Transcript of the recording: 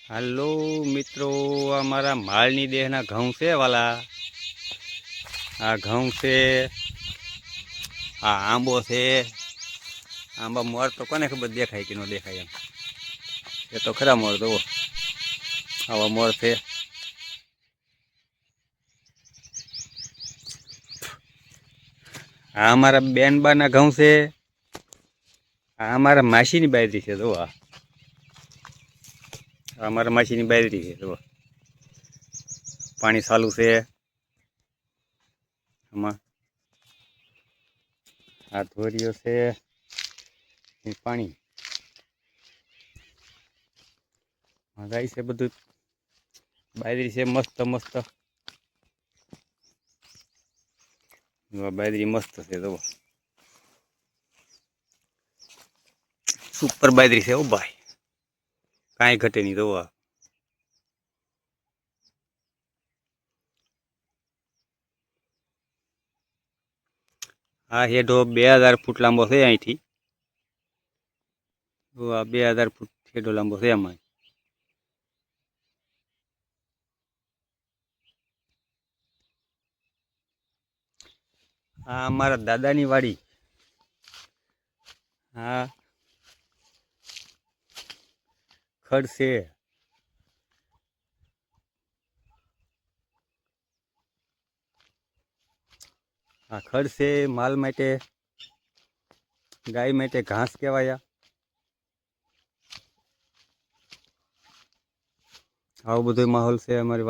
હાલો મિત્રો, અમારા માળની દેહના ઘઉં છે વાલા. આ ઘઉં છે, આ આંબો છે. આંબા મોર તો કોને ખબર દેખાય કે ન દેખાય એમ. એ તો ખરા મોર જુઓ, આવા મોર છે. આ અમારા બેનબાના ઘઉં છે. આ અમારા માસીની બાજરી છે જુઓ. અમારા માસીની બાજરી છે જુઓ. પાણી ચાલુ છે આમાં. આ ધોરીઓ છે પાણી જાય છે બધું. બાજરી છે મસ્ત મસ્ત. બાજરી મસ્ત છે જુઓ. સુપર બાજરી છે ઓ ભાઈ, કાંઈ ઘટે નહીં જુઓ. આ હેઠો 2000 ફૂટ લાંબો છે અહીંથી. આ 2000 ફૂટ હેઠો લાંબો છે એમાં. આ અમારા દાદાની વાડી. હા, ખડ છે. આ ખડ છે માલ માટે, ગાય માટે ઘાસ કહેવાય. આવો બધો માહોલ છે અમારી વાડી.